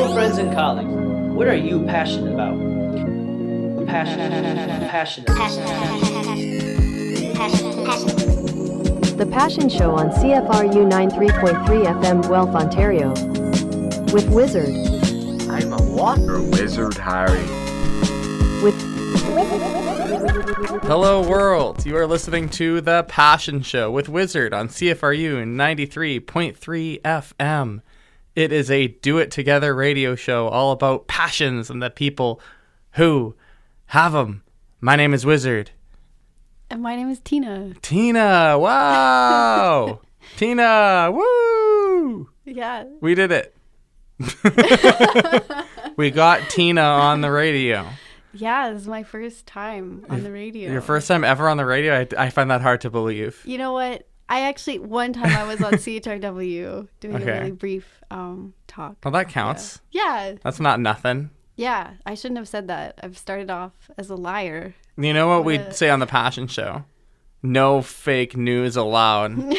Hello, friends and colleagues. What are you passionate about? Passionate. The Passion Show on CFRU 93.3 FM Guelph, Ontario. With Wizard. I'm a water wizard, Harry. With Hello, world. You are listening to The Passion Show with Wizard on CFRU 93.3 FM. It is a do-it-together radio show all about passions and the people who have them. My name is Wizard. And my name is Tina. Tina, wow. Tina, woo. Yeah. We did it. We got Tina on the radio. Yeah, this is my first time on the radio. Your first time ever on the radio? I find that hard to believe. You know what? One time I was on CHRW doing a really brief talk. Well, that counts. Yeah. That's not nothing. Yeah, I shouldn't have said that. I've started off as a liar. You know what we'd say on the Passion Show? No fake news allowed.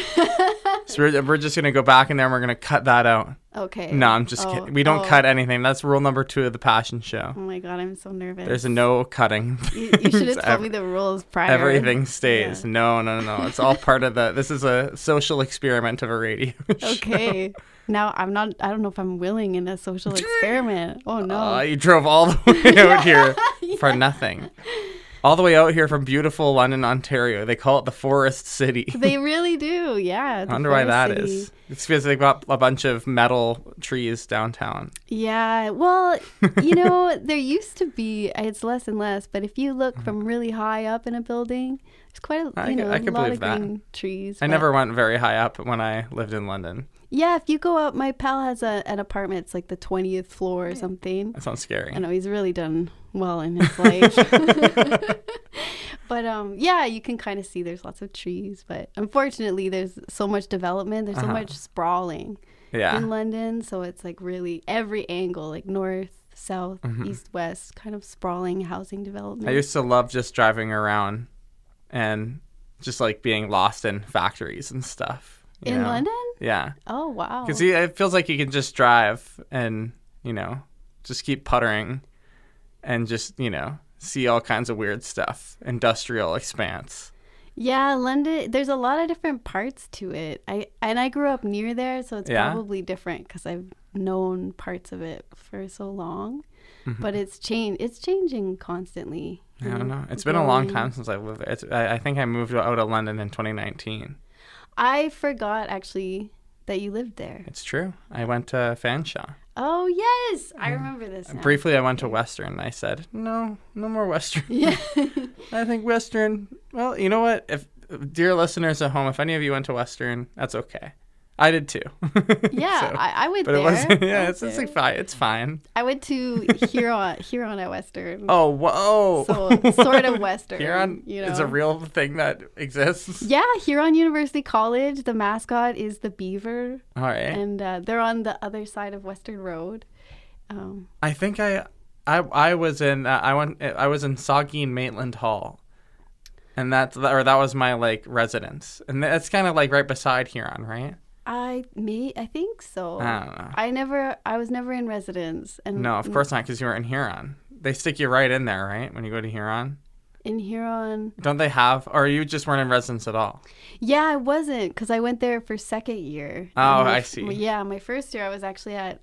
So we're just going to go back in there and we're going to cut that out. Okay. No, I'm just kidding. We don't cut anything. That's rule number 2 of the Passion Show. Oh my God, I'm so nervous. There's no cutting. You should have told me the rules prior. Everything stays. Yeah. No. It's all part of this is a social experiment of a radio show. Okay. Now I don't know if I'm willing in a social experiment. Oh no. You drove all the way out here for nothing. All the way out here from beautiful London, Ontario. They call it the Forest City. They really do, yeah. I wonder why that is. It's because they've got a bunch of metal trees downtown. Yeah, well, there used to be, it's less and less, but if you look from really high up in a building, there's quite a lot of green trees. I never went very high up when I lived in London. Yeah, if you go up, my pal has an apartment. It's like the 20th floor or something. That sounds scary. I know, he's really done well in his life. But yeah, you can kind of see there's lots of trees. But unfortunately, there's so much development. There's so much sprawling in London. So it's like really every angle, like north, south, east, west, kind of sprawling housing development. I used to love just driving around and just like being lost in factories and stuff. In London? Yeah. Oh, wow. Because it feels like you can just drive and, just keep puttering and just, see all kinds of weird stuff. Industrial expanse. Yeah, London, there's a lot of different parts to it. I grew up near there, so it's probably different because I've known parts of it for so long. Mm-hmm. But it's changing constantly. I don't know. It's been a long time since I've lived there. I think I moved out of London in 2019. I forgot, actually, that you lived there. It's true. I went to Fanshawe. Oh, yes. I remember this now. Briefly, I went to Western. I said, no more Western. Yeah. I think Western, well, you know what? If dear listeners at home, if any of you went to Western, that's okay. I did too. Yeah, I went but there. It wasn't, it's like fine. It's fine. I went to Huron at Western. Oh, whoa. So sort of Western. Huron is a real thing that exists? Yeah, Huron University College. The mascot is the beaver. All right. And they're on the other side of Western Road. I think I was in Saugeen Maitland Hall. And that was my like residence. And that's kind of like right beside Huron, right? I think so. I don't know. I was never in residence. And no, of course not, because you were in Huron. They stick you right in there, right, when you go to Huron? In Huron. Don't they have, or you just weren't in residence at all? Yeah, I wasn't, because I went there for second year. Oh, I see. Yeah, my first year I was actually at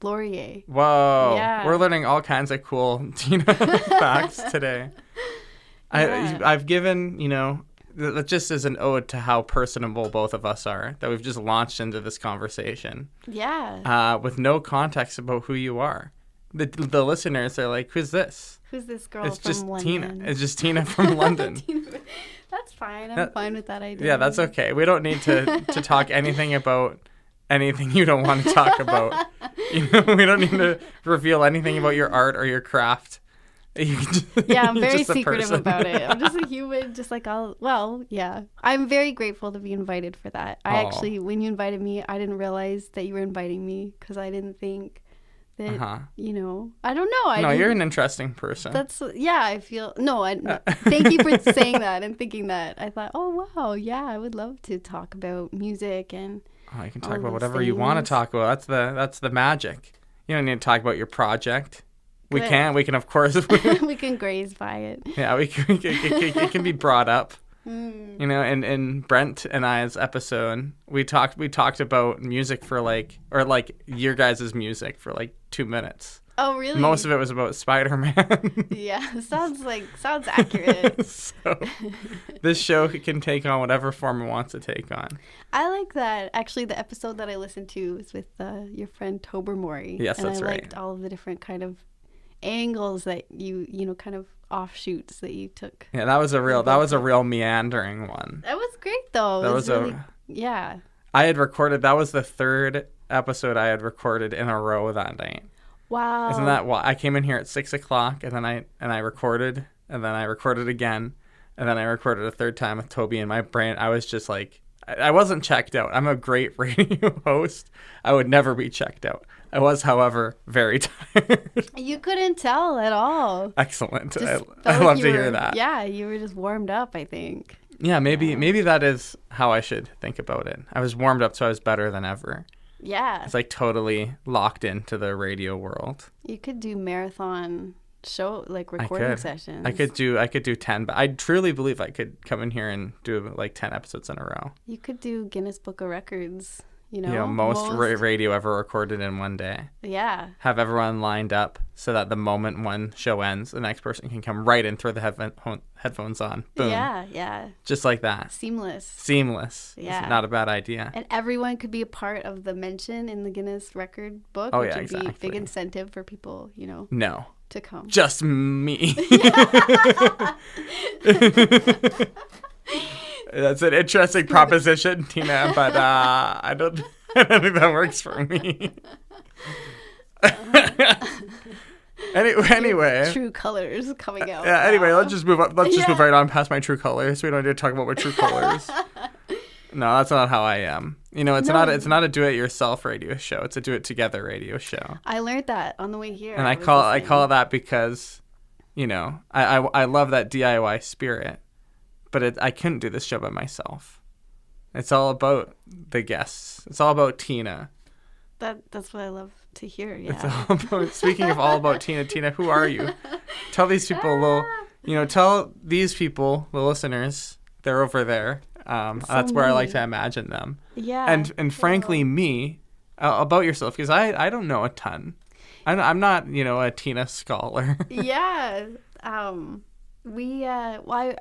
Laurier. Whoa. Yeah. We're learning all kinds of cool facts today. Yeah. I've given, just as an ode to how personable both of us are, that we've just launched into this conversation. Yeah. With no context about who you are. The listeners are like, who's this? Who's this girl it's from just London? Tina. It's just Tina from London. That's fine. I'm fine with that idea. Yeah, that's okay. We don't need to talk anything about anything you don't want to talk about. We don't need to reveal anything about your art or your craft. Yeah, I'm very secretive about it. I'm just a human, just like yeah. I'm very grateful to be invited for that. I actually, when you invited me, I didn't realize that you were inviting me because I didn't think that, I don't know. No, you're an interesting person. I feel, thank you for saying that and thinking that. I thought, oh, wow, yeah, I would love to talk about music and you can talk about whatever you want to talk about. That's the magic. You don't need to talk about your project. We Good. can of course. We can graze by it. Yeah, it can be brought up. You know, in Brent and I's episode, we talked about music for your guys' music for 2 minutes. Oh, really? Most of it was about Spider-Man. Yeah, sounds accurate. So this show can take on whatever form it wants to take on. I like that. Actually, the episode that I listened to was with your friend Tobermory. Yes, and that's I right. liked all of the different kind of angles that you kind of offshoots that you took. Yeah, that was a real meandering one. That was great, though. That was really, yeah. I had recorded. That was the third episode I had recorded in a row that night. Wow. Isn't that I came in here at 6:00 and I recorded, and then I recorded again, and then I recorded a third time with Toby. In my brain, I was just like, I wasn't checked out. I'm a great radio host. I would never be checked out. I was, however, very tired. You couldn't tell at all. Excellent. Just I felt love like to you hear were- that. Yeah, you were just warmed up, I think. Yeah, maybe that is how I should think about it. I was warmed up, so I was better than ever. Yeah. It's totally locked into the radio world. You could do marathon show, recording I could. sessions. I could do 10, but I truly believe I could come in here and do 10 episodes in a row. You could do Guinness Book of Records, most radio ever recorded in one day. Yeah. Have everyone lined up so that the moment one show ends, the next person can come right in, throw the headphones on. Boom. Yeah. Just like that. Seamless. Yeah. It's not a bad idea. And everyone could be a part of the mention in the Guinness record book, Oh, which yeah, would exactly. be a big incentive for people, No. to come. Just me. That's an interesting proposition, Tina, but I don't think that works for me. Anyway. True colors coming out. Yeah, anyway, now. let's just move up. Let's just move right on past my true colors. We don't need to talk about my true colors. No, that's not how I am. It's not a do-it-yourself radio show. It's a do-it-together radio show. I learned that on the way here. And I call it that because, I love that DIY spirit, but I couldn't do this show by myself. It's all about the guests. It's all about Tina. That's what I love to hear. Yeah. It's all about. Speaking of all about Tina, who are you? Tell these people, tell these people, the listeners, they're over there. That's where I like to imagine them. Yeah. And frankly, me, about yourself, because I don't know a ton. I'm not, a Tina scholar. Yeah. I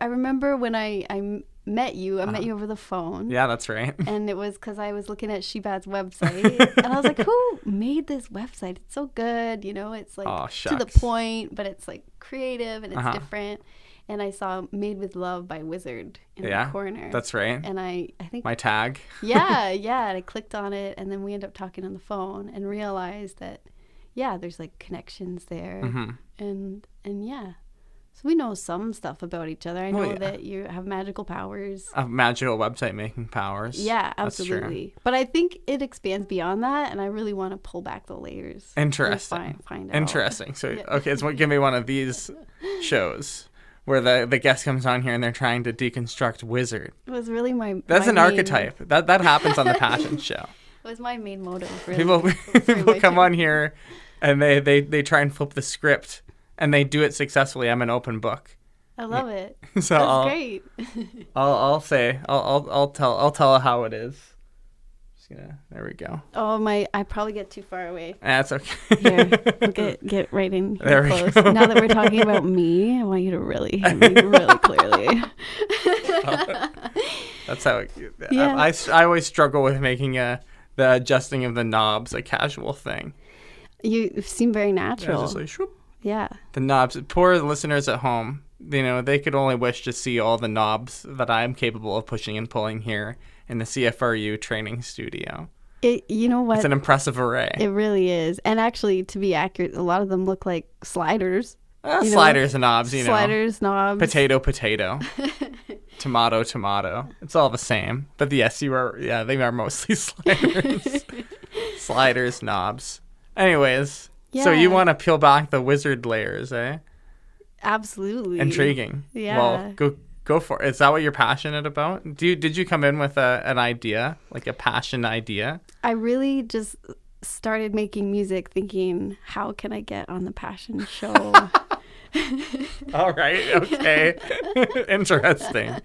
remember when I met you. I met you over the phone. Yeah, that's right. And it was because I was looking at Shebad's website. And I was like, who made this website? It's so good. It's to the point, but it's creative and it's different. And I saw Made with Love by Wizard in the corner. That's right. And I think my tag. Yeah. And I clicked on it, and then we ended up talking on the phone and realized that, there's connections there. Mm-hmm. And yeah. So we know some stuff about each other. I know that you have magical powers. Magical website making powers. Yeah, absolutely. But I think it expands beyond that, and I really want to pull back the layers. Interesting. Find out. Interesting. So, okay, it's give me one of these shows where the guest comes on here and they're trying to deconstruct Wizard. It was really That's my an archetype. That happens on the Passion Show. It was my main motive, really. People come on here and they try and flip the script, and they do it successfully. I'm an open book. I love it. So That's great. I'll tell how it is. There we go. Oh I probably get too far away. That's okay. Here, we'll get right in here there close. We go. Now that we're talking about me, I want you to really hear me really clearly. That's how it, Yeah. I always struggle with making the adjusting of the knobs a casual thing. You seem very natural. Just shoop. Yeah. The knobs. Poor listeners at home, they could only wish to see all the knobs that I'm capable of pushing and pulling here in the CFRU training studio. You know what? It's an impressive array. It really is. And actually, to be accurate, a lot of them look like sliders. Sliders and knobs, Sliders, knobs. Potato. Tomato. It's all the same. But yes, they are mostly sliders. Sliders, knobs. Anyways, so you want to peel back the wizard layers, eh? Absolutely. Intriguing. Yeah. Well, go for it. Is that what you're passionate about? Did you come in with an idea, like a passion idea? I really just started making music thinking, how can I get on the Passion Show? All right. Okay. Interesting.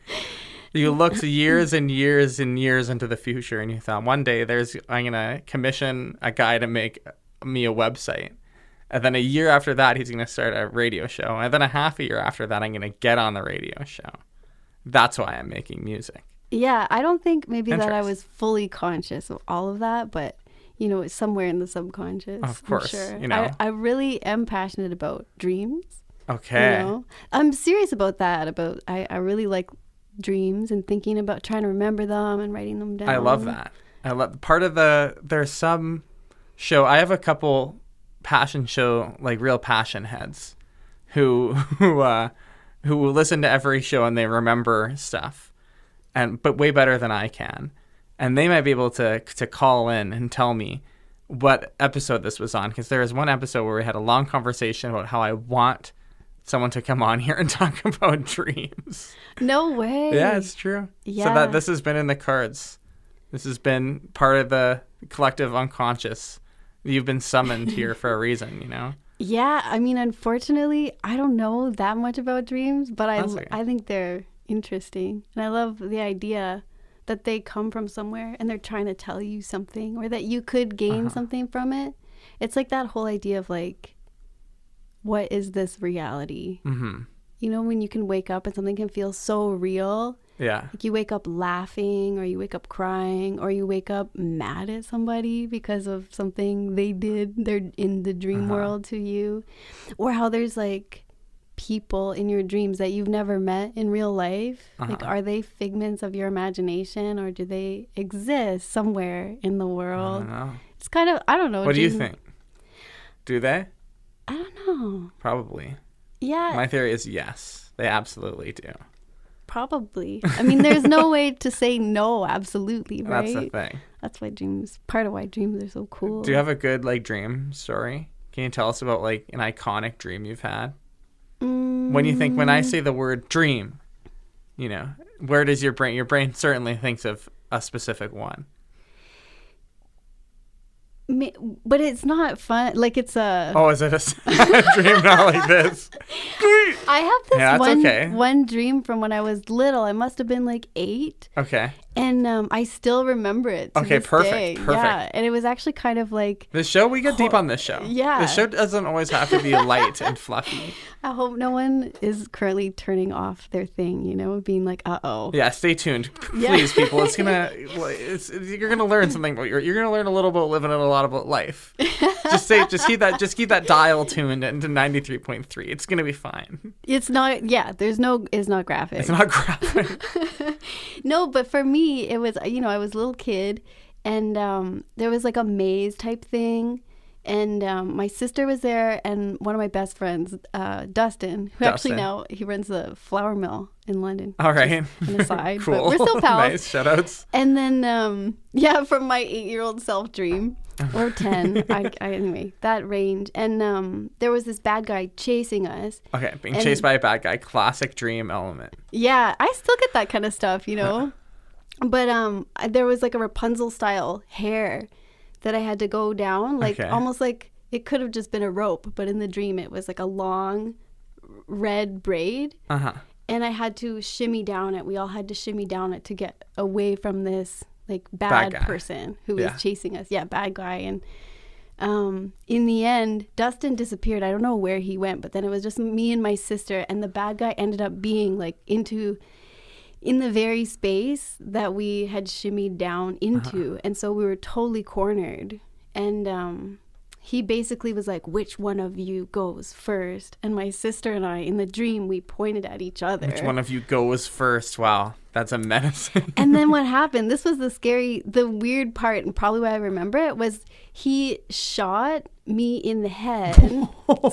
You looked years and years and years into the future, and you thought, one day I'm going to commission a guy to make me a website. And then a year after that, he's going to start a radio show. And then a half a year after that, I'm going to get on the radio show. That's why I'm making music. Yeah, I don't think maybe that I was fully conscious of all of that, but, you know, it's somewhere in the subconscious. Of course. I'm sure. You know. I really am passionate about dreams. Okay. You know? I'm serious about that. I really like dreams and thinking about trying to remember them and writing them down. I love that. I love part of there's some show. I have a couple passion show, like real passion heads who listen to every show and they remember stuff, but way better than I can. And they might be able to call in and tell me what episode this was on, because there was one episode where we had a long conversation about how I want someone to come on here and talk about dreams. No way. Yeah, it's true. Yeah. So this has been in the cards. This has been part of the collective unconscious. You've been summoned here for a reason, you know? Yeah, I mean, unfortunately, I don't know that much about dreams, but Okay. I think they're interesting. And I love the idea that they come from somewhere and they're trying to tell you something, or that you could gain something from it. It's like that whole idea of like, what is this reality? Mm-hmm. You know, when you can wake up and something can feel so real. Yeah. Like you wake up laughing, or you wake up crying, or you wake up mad at somebody because of something they did. They're in the dream world to you. Or how there's like people in your dreams that you've never met in real life. Like, are they figments of your imagination, or do they exist somewhere in the world? I don't know. It's kind of, I don't know. What do you think? Do they? I don't know. Probably. Yeah. My theory is yes. They absolutely do. Probably. I mean, there's no way to say no, absolutely, right? That's the thing. That's why part of why dreams are so cool. Do you have a good like dream story? Can you tell us about like an iconic dream you've had? When I say the word dream, you know, where does your brain certainly thinks of a specific one. But it's not fun. Like, it's a... Oh, is it a dream not like this? I have this one one dream from when I was little. I must have been like 8. Okay. And I still remember it to Okay, this perfect, day. perfect. Yeah, and it was actually kind of like... This show, we get deep on this show. Yeah. The show doesn't always have to be light and fluffy. I hope no one is currently turning off their thing, you know, being like, uh-oh. Yeah, stay tuned, please, people. You're gonna learn something about you're gonna learn a little about living and a lot about life. Just keep that dial tuned into 93.3. It's gonna be fine. It's not. Yeah, it's not graphic. It's not graphic. No, but for me, it was, you know, I was a little kid, and there was like a maze type thing. And my sister was there, and one of my best friends, Dustin, who actually now he runs the flour mill in London. All right. On the side. Cool. But we're still pals. Nice. Shout outs. And then, from my 8-year-old self dream, or 10, anyway, that range. And there was this bad guy chasing us. Okay, being chased by a bad guy, classic dream element. Yeah, I still get that kind of stuff, you know. But there was like a Rapunzel style hair that I had to go down, like almost like it could have just been a rope, but in the dream it was like a long red braid. And I had to shimmy down it. We all had to shimmy down it to get away from this like bad person who was chasing us. Yeah, bad guy. And in the end, Dustin disappeared. I don't know where he went, but then it was just me and my sister, and the bad guy ended up being like in the very space that we had shimmied down into. And so we were totally cornered. And he basically was like, which one of you goes first? And my sister and I, in the dream, we pointed at each other. Which one of you goes first? Wow, that's a menacing. And then what happened, this was the weird part, and probably why I remember it, was he shot me in the head.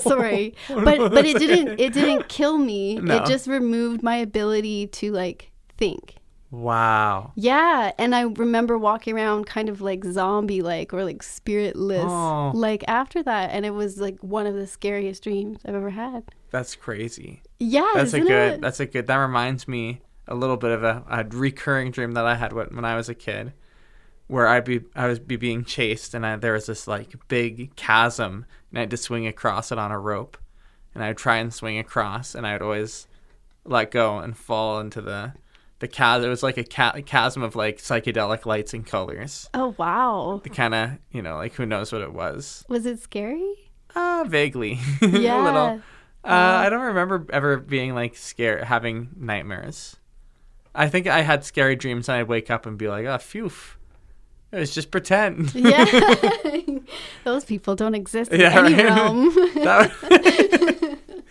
Sorry. But it didn't kill me. No. It just removed my ability to like think. Wow. Yeah, and I remember walking around kind of like zombie-like or like spiritless like after that, and it was like one of the scariest dreams I've ever had. That's crazy. Yeah, That's a good. That reminds me a little bit of a recurring dream that I had when I was a kid. where I was being chased, and there was this like big chasm, and I had to swing across it on a rope, and I'd try and swing across, and I'd always let go and fall into the chasm. It was like a chasm of like psychedelic lights and colors. Oh, wow. The kind of, like who knows what it was. Was it scary? Vaguely. Yeah. A little. I don't remember ever being like scared, having nightmares. I think I had scary dreams and I'd wake up and be like, oh, phew. It was just pretend. Yeah. Those people don't exist in Yeah, any right? realm.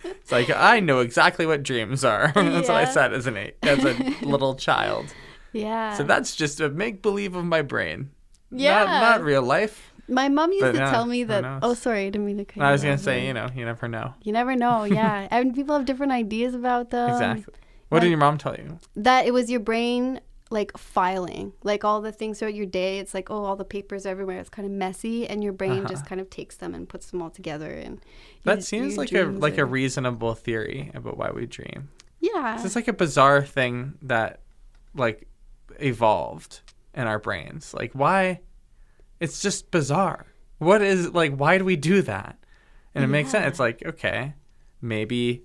It's like, I know exactly what dreams are. That's what I Yeah. said as a little child. Yeah. So that's just a make-believe of my brain. Yeah. Not real life. My mom used But to yeah, tell me who that. knows? Oh, sorry, I didn't mean to cut you I was going off to say, there. you never know. You never know, yeah. And people have different ideas about them. Exactly. What did your mom tell you? That it was your brain, like, filing. Like, all the things throughout your day, it's like, oh, all the papers everywhere. It's kind of messy, and your brain just kind of takes them and puts them all together. And That seems like a reasonable theory about why we dream. Yeah. It's like a bizarre thing that, like, evolved in our brains. Like, why? It's just bizarre. What is, like, why do we do that? And it makes sense. It's like, okay, maybe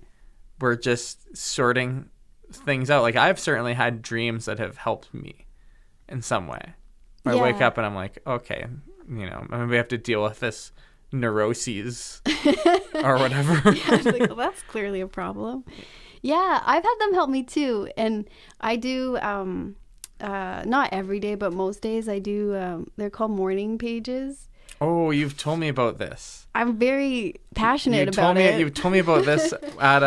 we're just sorting things out. Like, I've certainly had dreams that have helped me in some way. I wake up and I'm like, okay, maybe I have to deal with this neuroses or whatever. Yeah, I was like, well, that's clearly a problem. Yeah, I've had them help me too. And I do, not every day, but most days I do, they're called morning pages. Oh, you've told me about this. I'm very passionate about it. You told me about this at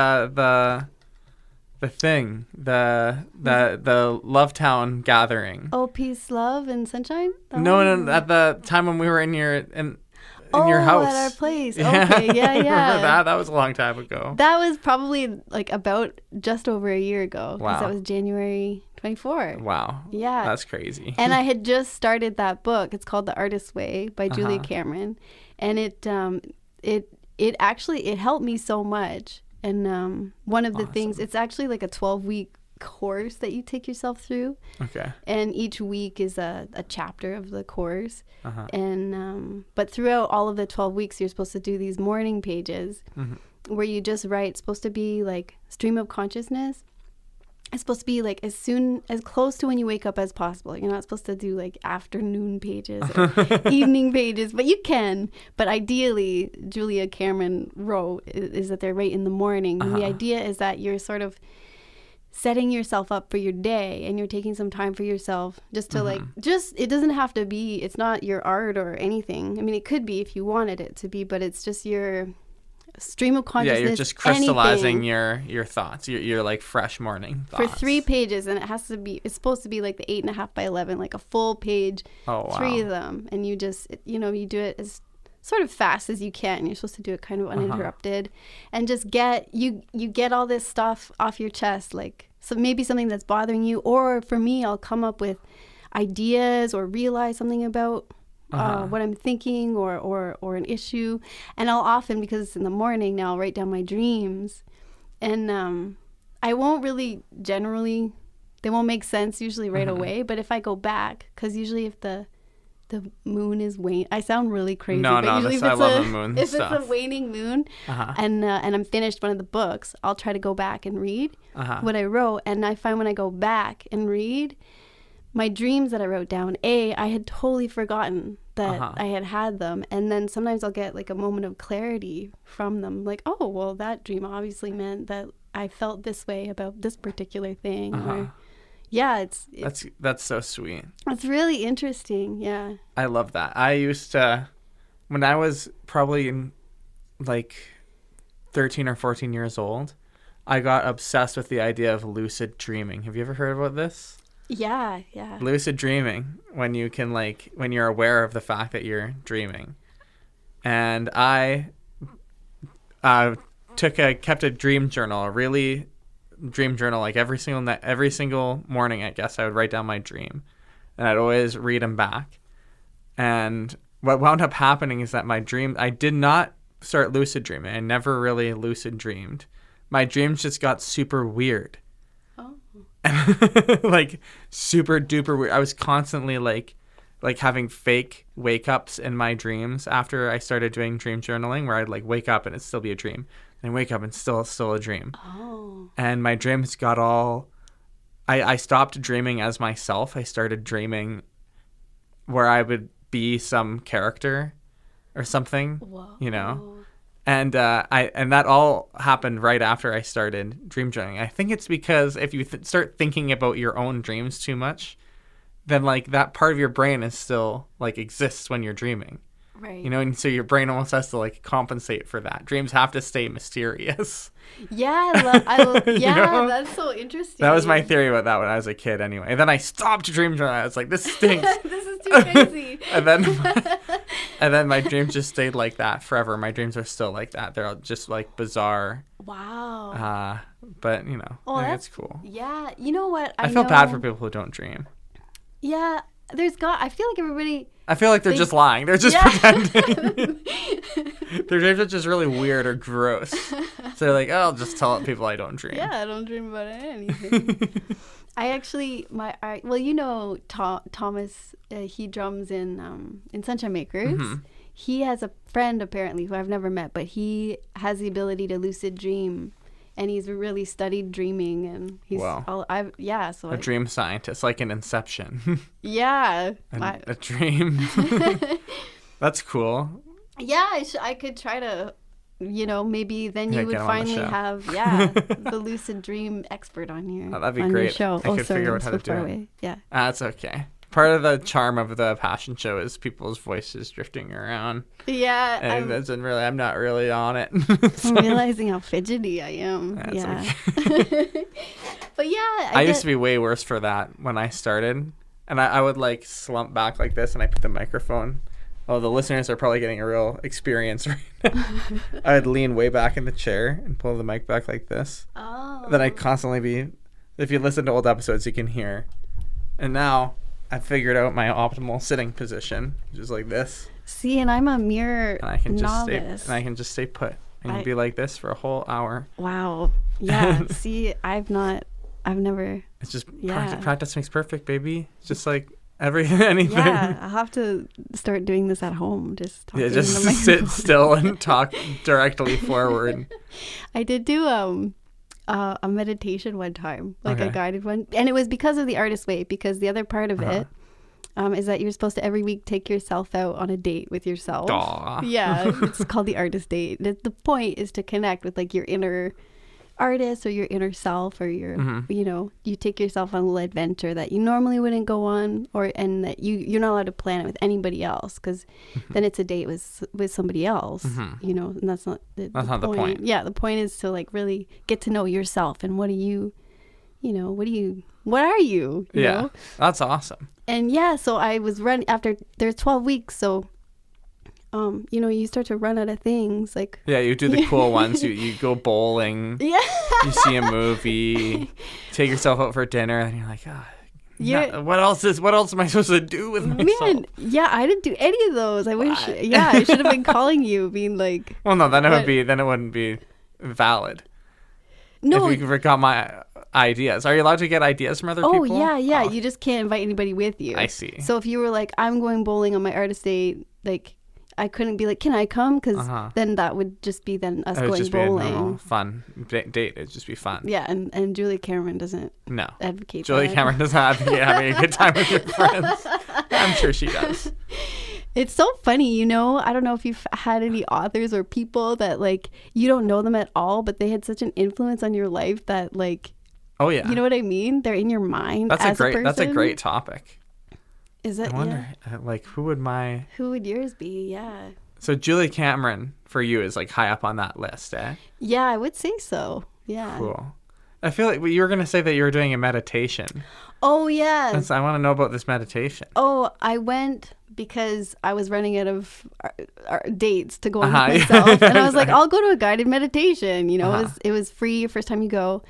the thing, the Lovetown gathering. Oh, peace, love, and sunshine? No, at the time when we were in your house. At our place. Yeah. Okay, yeah. Remember that? That was a long time ago. That was probably like about just over a year ago. Wow. That was January 24. Wow. Yeah. That's crazy. And I had just started that book. It's called The Artist's Way by Julia Cameron. And it helped me so much. And one of the things, it's actually like a 12-week course that you take yourself through. Okay. And each week is a chapter of the course. And but throughout all of the 12 weeks, you're supposed to do these morning pages where you just write. It's supposed to be like stream of consciousness. It's supposed to be like as close to when you wake up as possible. You're not supposed to do like afternoon pages or evening pages, but you can. But ideally, Julia Cameron wrote is that they're right in the morning. And the idea is that you're sort of setting yourself up for your day, and you're taking some time for yourself just to it doesn't have to be, it's not your art or anything. I mean, it could be if you wanted it to be, but it's just your stream of consciousness. Yeah, you're just crystallizing your thoughts, your like fresh morning thoughts. For 3 pages, and it's supposed to be like the 8.5 by 11, like a full page. Oh, wow. 3 of them, and you just, you do it as sort of fast as you can. You're supposed to do it kind of uninterrupted, and just get all this stuff off your chest, like so maybe something that's bothering you, or for me, I'll come up with ideas or realize something about what I'm thinking or an issue. And I'll often, because it's in the morning now, I'll write down my dreams. And I won't really generally, they won't make sense usually right away. But if I go back, because usually if the moon is waning, I sound really crazy. No, but usually I love the moon if stuff. it's a waning moon and I'm finished one of the books, I'll try to go back and read what I wrote. And I find when I go back and read, my dreams that I wrote down, I had totally forgotten that I had them. And then sometimes I'll get like a moment of clarity from them. Like, oh, well, that dream obviously meant that I felt this way about this particular thing. Or, yeah, that's so sweet. It's really interesting. Yeah. I love that. I used to, when I was probably in like 13 or 14 years old, I got obsessed with the idea of lucid dreaming. Have you ever heard about this? Yeah. Lucid dreaming, when you're aware of the fact that you're dreaming. And I kept a dream journal, like every single morning, I guess I would write down my dream, and I'd always read them back. And what wound up happening is that my dream, I did not start lucid dreaming. I never really lucid dreamed. My dreams just got super weird. Like super duper weird. I was constantly like like having fake wake ups in my dreams after I started doing dream journaling, where I'd like wake up and it'd still be a dream, and wake up and still a dream. Oh. And my dreams got all. I stopped dreaming as myself. I started dreaming where I would be some character or something. Whoa. You know. And that all happened right after I started dream journaling. I think it's because if you start thinking about your own dreams too much, then like that part of your brain is still like exists when you're dreaming. Right. You know, and so your brain almost has to like compensate for that. Dreams have to stay mysterious. Yeah, You know? that's so interesting. That was my theory about that when I was a kid anyway. And then I stopped dream journaling. I was like, this stinks. This is too crazy. and then my dreams just stayed like that forever. My dreams are still like that. They're just like bizarre. Wow. But you know, I think it's cool. Yeah. You know what? I feel bad for people who don't dream. Yeah. I feel like everybody. I feel like they're just lying. They're just pretending. Their dreams are just really weird or gross. So they're like, oh, I'll just tell people I don't dream. Yeah, I don't dream about anything. I actually, you know, Thomas, he drums in Sunshine Makers. Mm-hmm. He has a friend apparently who I've never met, but he has the ability to lucid dream. And he's really studied dreaming, and he's a dream scientist, like in Inception. Yeah, a dream. That's cool. Yeah, I could try to, you know, maybe then you would finally have the lucid dream expert on your that'd be great. Your show. I could figure out how to do it. Yeah, that's okay. Part of the charm of the Passion Show is people's voices drifting around. Yeah. And I'm not really on it. So. I'm realizing how fidgety I am. That's okay. But yeah. I used to be way worse for that when I started. And I would like slump back like this and I put the microphone. Oh, the listeners are probably getting a real experience right now. I would lean way back in the chair and pull the mic back like this. Oh. Then I'd constantly be, if you listen to old episodes, you can hear. And now I figured out my optimal sitting position, which is like this. See, and I'm a mere novice. I can just stay put. I can be like this for a whole hour. Wow. Yeah. See, I've never. It's just practice makes perfect, baby. It's just like anything. Yeah, I'll have to start doing this at home. Just talking just sit still and talk directly forward. I did do a meditation one time, like a guided one, and it was because of the Artist Way, because the other part of it is that you're supposed to every week take yourself out on a date with yourself. Aww. Yeah, it's called the Artist Date. The point is to connect with like your inner artist or your inner self, or your you know, you take yourself on a little adventure that you normally wouldn't go on, and that you're not allowed to plan it with anybody else, because then it's a date with somebody else, you know, and that's not the point. Yeah, the point is to like really get to know yourself and what are you know, you know? That's awesome. And so I was running after there's 12 weeks, so you know, you start to run out of things. Like, you do the cool ones. You go bowling. Yeah. You see a movie. Take yourself out for dinner, and you're like, what else am I supposed to do with myself? Man, I didn't do any of those. I wish. Yeah, I should have been calling you, being like. Well, no, then it wouldn't be valid. No, if you forgot my ideas. Are you allowed to get ideas from other people? Oh yeah. You just can't invite anybody with you. I see. So if you were like, I'm going bowling on my artist date, like, I couldn't be like, can I come? Because then that would just be us going just bowling. Be a normal, fun date. It'd just be fun. Yeah, and Julia Cameron doesn't advocate Julia Cameron doesn't advocate having a good time with your friends. I'm sure she does. It's so funny, you know. I don't know if you've had any authors or people that like you don't know them at all, but they had such an influence on your life that like, oh yeah, you know what I mean? They're in your mind. That's a great topic. Is it? I wonder, like, who would yours be? Yeah. So Julia Cameron for you is like high up on that list, eh? Yeah, I would say so. Yeah. Cool. I feel like you were going to say that you were doing a meditation. Oh, yeah. I want to know about this meditation. Oh, I went because I was running out of dates to go on with myself. And I was like, I'll go to a guided meditation. You know, it was free first time you go.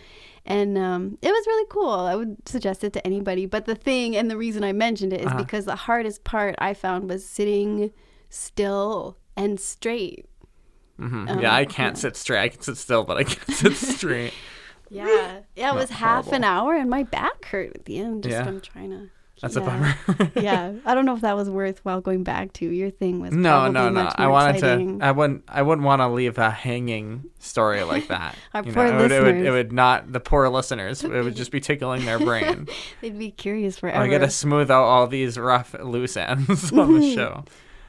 And it was really cool. I would suggest it to anybody. But the thing and the reason I mentioned it is because the hardest part I found was sitting still and straight. I can't sit straight. I can sit still, but I can't sit straight. Yeah, it was half an hour and my back hurt at the end just from trying to That's a bummer. Yeah, I don't know if that was worthwhile going back to. Your thing was No. much I more wanted exciting. to. I wouldn't want to leave a hanging story like that. Our You poor know, listeners. it would not. The poor listeners. It would just be tickling their brain. They'd be curious forever. I got to smooth out all these rough loose ends on the show.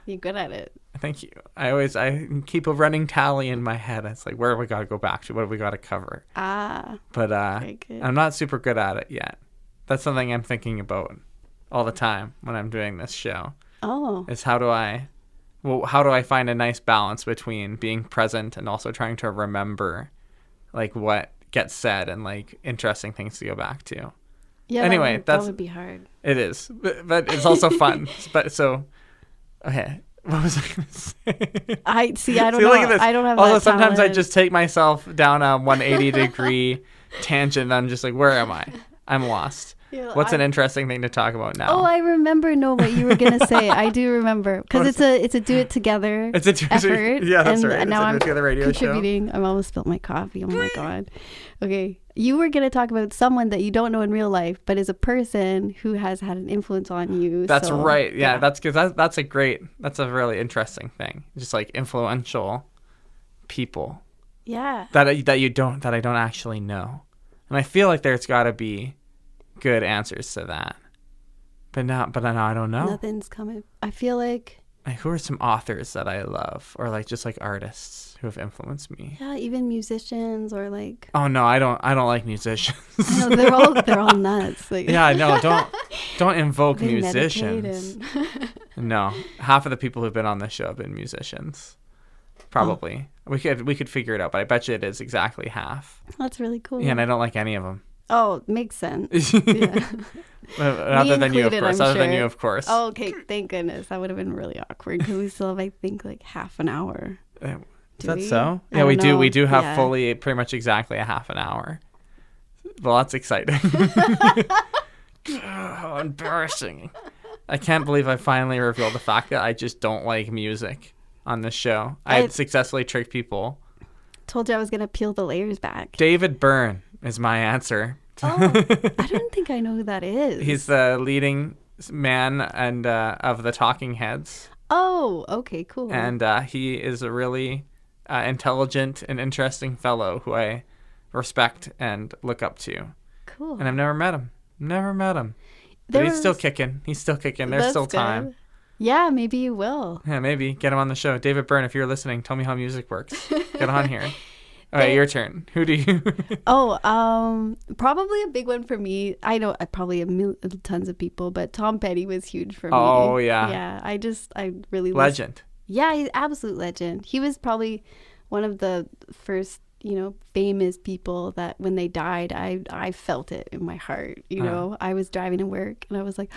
You're good at it. Thank you. I keep a running tally in my head. It's like, where have we got to go back to? What have we got to cover? But very good. I'm not super good at it yet. That's something I'm thinking about all the time when I'm doing this show. Oh. Is how do I find a nice balance between being present and also trying to remember like what gets said and like interesting things to go back to. Yeah. Anyway, that would be hard. It is, but it's also fun. Okay. What was I going to say? I don't know. Look at this. I don't have Also, that sometimes I talent. just take myself down a 180-degree tangent. And I'm just like, where am I? I'm lost. Yeah, What's an interesting thing to talk about now? Oh, I remember. No, what you were gonna say. I do remember because it's a do it together. It's a effort. Yeah, that's right. And It's now a I'm Do It Together radio contributing. I almost spilled my coffee. Oh my god. Okay, you were gonna talk about someone that you don't know in real life, but is a person who has had an influence on you. That's so, right. Yeah, that's because that's a really interesting thing. Just like influential people Yeah. that I don't actually know, and I feel like there's got to be good answers to that, but now I don't know. Nothing's coming. I feel like who are some authors that I love, or like just like artists who have influenced me? yeah, even musicians or like. Oh no, I don't like musicians. No, they're all nuts. Like, Yeah, I know. Don't invoke they musicians. meditate and- No, half of the people who've been on this show have been musicians. Probably. We could figure it out, but I bet you it is exactly half. That's really cool. Yeah, and I don't like any of them. Oh, makes sense. Yeah. Other than you, of included, course. I'm Other than sure. you, of course. Oh, okay. Thank goodness. That would have been really awkward because we still have, I think, like half an hour. Is Do that we? so? I Yeah, we don't do. know. We do have Yeah. fully, pretty much exactly a half an hour. Well, that's exciting. How embarrassing. I can't believe I finally revealed the fact that I just don't like music on this show. I had successfully tricked people. Told you I was going to peel the layers back. David Byrne is my answer. Oh, I don't think I know who that is. He's the leading man and of the Talking Heads. Oh, okay, cool. And he is a really intelligent and interesting fellow who I respect and look up to. Cool. And I've never met him. But he's still kicking. There's That's still time. good. Yeah, maybe you will. Yeah, maybe. Get him on the show. David Byrne, if you're listening, tell me how music works. Get on here. All right, your turn. Who do you... Probably a big one for me. I know probably tons of people, but Tom Petty was huge for me. Oh, yeah. Yeah, I really... Legend. Yeah, he's absolute legend. He was probably one of the first, famous people that when they died, I felt it in my heart, I was driving to work and I was like...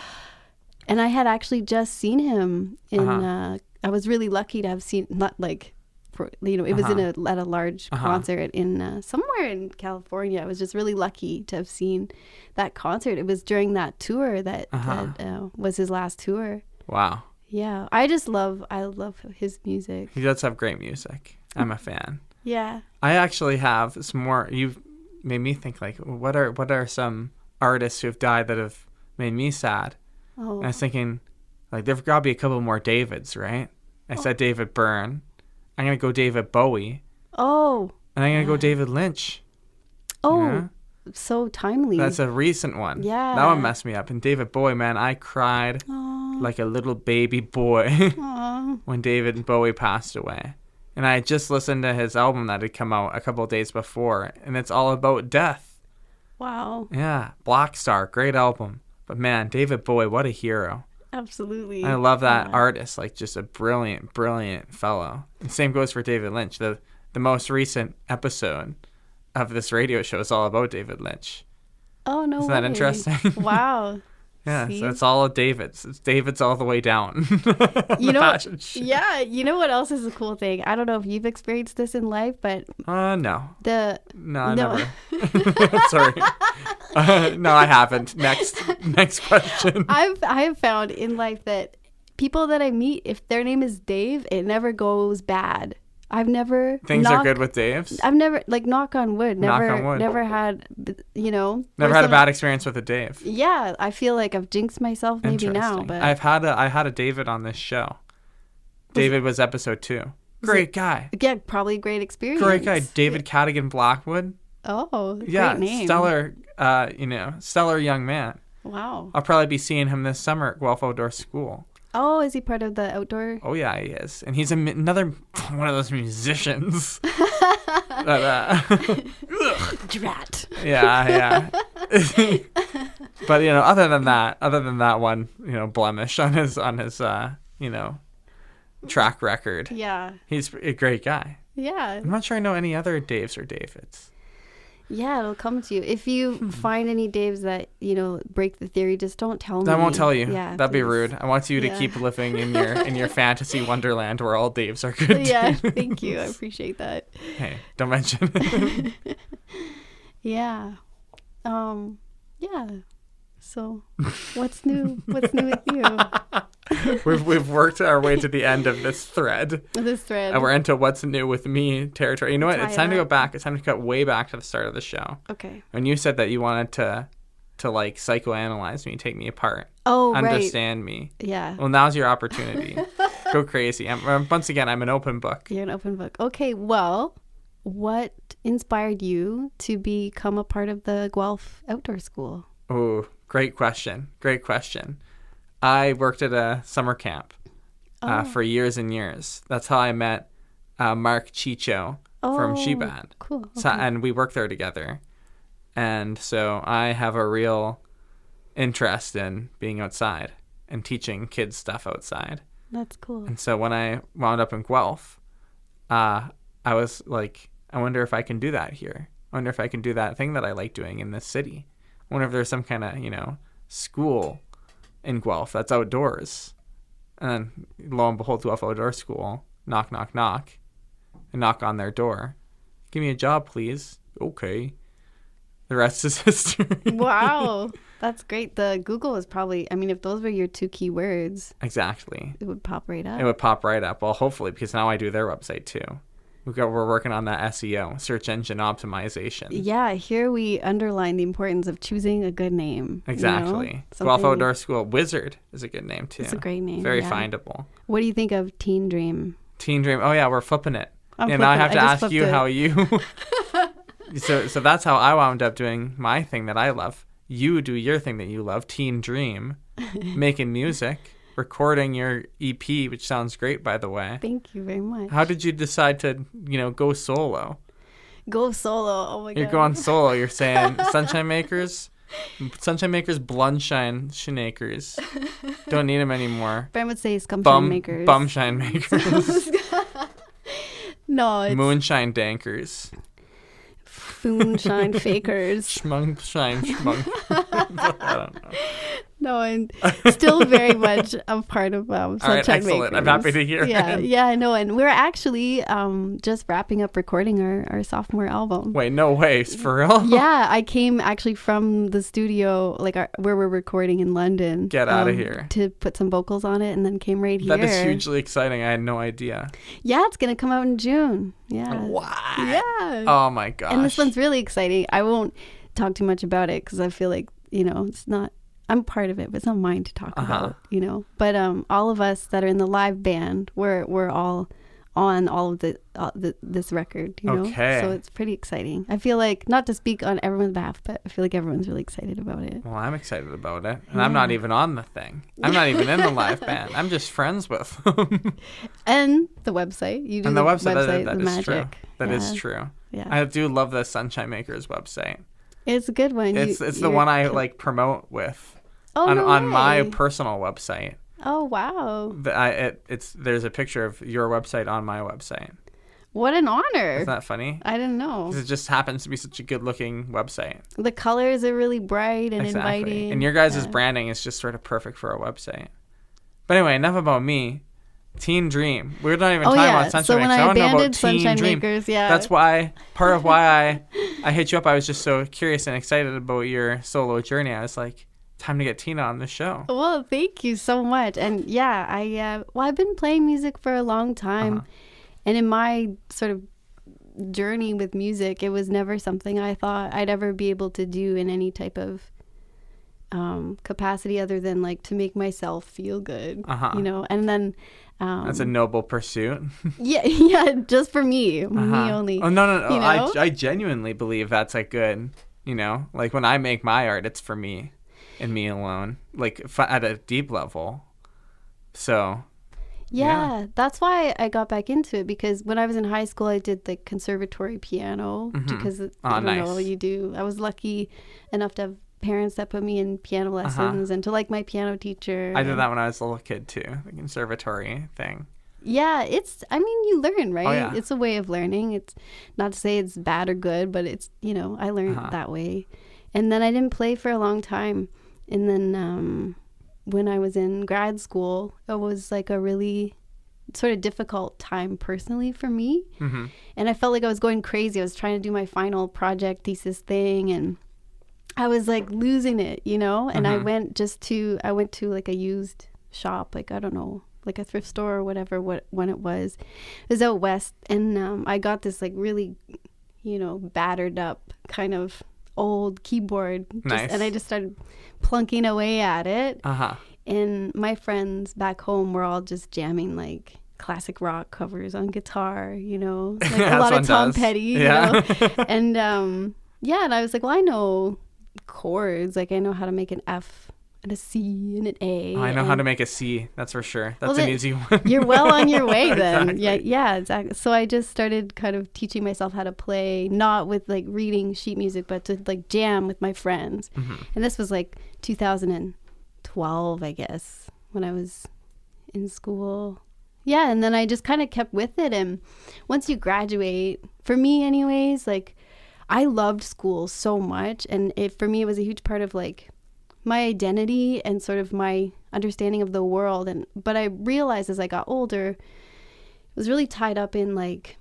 And I had actually just seen him in... I was really lucky to have seen... Not like... it was at a large concert in somewhere in California. I was just really lucky to have seen that concert. It was during that tour that was his last tour. Wow. Yeah, I love his music. He does have great music. I'm a fan. Yeah. I actually have some more. You've made me think, like, what are some artists who have died that have made me sad? Oh. And I was thinking, like, there've got to be a couple more Davids, right? I said David Byrne. I'm going to go David Bowie. Oh. And I'm going to go David Lynch. Oh. Yeah? So timely. That's a recent one. Yeah. That one messed me up. And David Bowie, man, I cried like a little baby boy when David Bowie passed away. And I had just listened to his album that had come out a couple of days before, and it's all about death. Wow. Yeah. Black Star, great album. But man, David Bowie, what a hero. Absolutely. I love that artist, like just a brilliant, brilliant fellow. And same goes for David Lynch. The most recent episode of this radio show is all about David Lynch. Oh, no Isn't way. that interesting? Wow. Yeah, See? so it's all David's. It's David's all the way down. You know, fashion show. yeah, you know what else is a cool thing? I don't know if you've experienced this in life, but No. no. Never. Sorry. No, I haven't. Next question. I have found in life that people that I meet, if their name is Dave, it never goes bad. I've never Things are good with Dave's? I've never, like, knock on wood, Knock on wood. never had, you know. Never had a bad experience with a Dave. Yeah, I feel like I've jinxed myself maybe now, Interesting. but I had a David on this show. David was episode 2. Great guy. yeah, probably a great experience. Great guy. David Cadigan Blackwood. Oh, Yeah, great name. stellar, stellar young man. Wow. I'll probably be seeing him this summer at Guelph Outdoor School. Oh, is he part of the outdoor? Oh, yeah, he is. And he's another one of those musicians. But, Drat. yeah. But, other than that one, blemish on his track record. Yeah. He's a great guy. Yeah. I'm not sure I know any other Daves or Davids. Yeah, it'll come to you. If you find any Daves that, break the theory, just don't tell me. I won't tell you. Yeah, That'd be please. rude. I want you to keep living in your fantasy wonderland where all Daves are good. Yeah, too. thank you. I appreciate that. Hey, don't mention it. Yeah. Yeah. So, what's new? What's new with you? We've worked our way to the end of this thread. This thread. And we're into what's new with me territory. You know what? Tie It's time to it go up. back. It's time to cut way back to the start of the show. Okay. When you said that you wanted to like psychoanalyze me, take me apart. Oh, right. Understand me. Yeah. Well, now's your opportunity. Go crazy. Once again, I'm an open book. You're an open book. Okay, well, what inspired you to become a part of the Guelph Outdoor School? Oh, great question. I worked at a summer camp for years and years. That's how I met Mark Chicho from Shebad. Cool. So, Okay. and we worked there together. And so I have a real interest in being outside and teaching kids stuff outside. That's cool. And so when I wound up in Guelph, I was like, I wonder if I can do that here. I wonder if I can do that thing that I like doing in this city. I wonder if there's some kind of, school in Guelph that's outdoors. And then lo and behold, Guelph Outdoor School, knock, knock, knock. I knock on their door. Give me a job, please. Okay. The rest is history. Wow. That's great. The Google is probably, if those were your 2 key words, Exactly. it would pop right up. It would pop right up. Well, hopefully, because now I do their website too. We're working on that SEO, search engine optimization. Yeah, here we underline the importance of choosing a good name. Exactly. Something- Guelph Outdoor School. Wizard is a good name too. It's a great name. Very yeah. findable. What do you think of Teen Dream? Teen Dream. Oh yeah, we're flipping it. I'm And now I have flipping to it. I just ask you flipped how you. So that's how I wound up doing my thing that I love. You do your thing that you love, Teen Dream, making music, recording your EP, which sounds great, by the way. Thank you very much. How did you decide to, go solo? Go solo. Oh my god. You're going solo. You're saying Sunshine Makers, Blundshine Shinakers. Don't need them anymore. Ben would say Scumshine Makers. Bumshine Makers. No, it's Moonshine Dankers. Foonshine Fakers. Schmunkshine Schmunk. I don't know. No, and still very much a part of Sunshine All right, excellent. Makers. I'm happy to hear Yeah, it. yeah, I know. And we're actually just wrapping up recording our sophomore album. Wait, no way. For real? Yeah, I came actually from the studio, where we're recording in London. Get outta here. To put some vocals on it, and then came right here. That is hugely exciting. I had no idea. Yeah, it's gonna come out in June. Yeah. What? Yeah. Oh my gosh. And this one's really exciting. I won't talk too much about it because I feel like, it's not, I'm part of it, but it's not mine to talk about, But all of us that are in the live band, we're all on all of this record, Okay. So it's pretty exciting. I feel like, not to speak on everyone's behalf, but I feel like everyone's really excited about it. Well, I'm excited about it. And I'm not even on the thing. I'm not even in the live band. I'm just friends with them. And the website. You do And the website, that the is magic. true. That is Yeah. true. Yeah. I do love the Sunshine Makers website. It's a good one. It's the one I promote with no on my way. personal website. Oh, wow. There's a picture of your website on my website. What an honor. Isn't that funny? I didn't know. 'Cause it just happens to be such a good-looking website. The colors are really bright and inviting. And your guys' Yeah. branding is just sort of perfect for a website. But anyway, enough about me. Teen Dream. We're not even talking about Sunshine So when Makers. I I want to know about abandoned Teen Sunshine Dream. Makers, yeah. That's why, part of why I hit you up. I was just so curious and excited about your solo journey. I was like, time to get Tina on the show. Well, thank you so much. And yeah, I've been playing music for a long time. And in my sort of journey with music, it was never something I thought I'd ever be able to do in any type of capacity other than like to make myself feel good, you know. And then that's a noble pursuit. yeah, just for me only. Oh no, you know? I genuinely believe that's like good, you know, like when I make my art, it's for me and me alone, like at a deep level. So yeah, that's why I got back into it, because when I was in high school, I did like conservatory piano because I don't know, you do. I was lucky enough to have parents that put me in piano lessons and to like my piano teacher. I did that when I was a little kid too, the conservatory thing. Yeah, I mean, you learn, right? Oh, yeah. It's a way of learning. It's not to say it's bad or good, but it's, you know, I learned that way. And then I didn't play for a long time. And then when I was in grad school, it was like a really sort of difficult time personally for me. And I felt like I was going crazy. I was trying to do my final project thesis thing, and I was like losing it, you know. And I went to like a used shop, like, I don't know, like a thrift store or whatever, when it was out west. And I got this like really, you know, battered up kind of old keyboard. And I just started plunking away at it. And my friends back home were all just jamming like classic rock covers on guitar, you know, like a lot of Tom Petty, you know. And and I was like, well, I know chords, like I know how to make an F and a C and an A. I know how to make a C, that's for sure. That's an easy one. You're well on your way then. Exactly. Yeah, exactly. So I just started kind of teaching myself how to play, not with like reading sheet music, but to like jam with my friends. And this was like 2012, I guess, when I was in school. Yeah, and then I just kind of kept with it. And once you graduate, for me anyways, like I loved school so much, and for me it was a huge part of like my identity and sort of my understanding of the world. But I realized as I got older, it was really tied up in like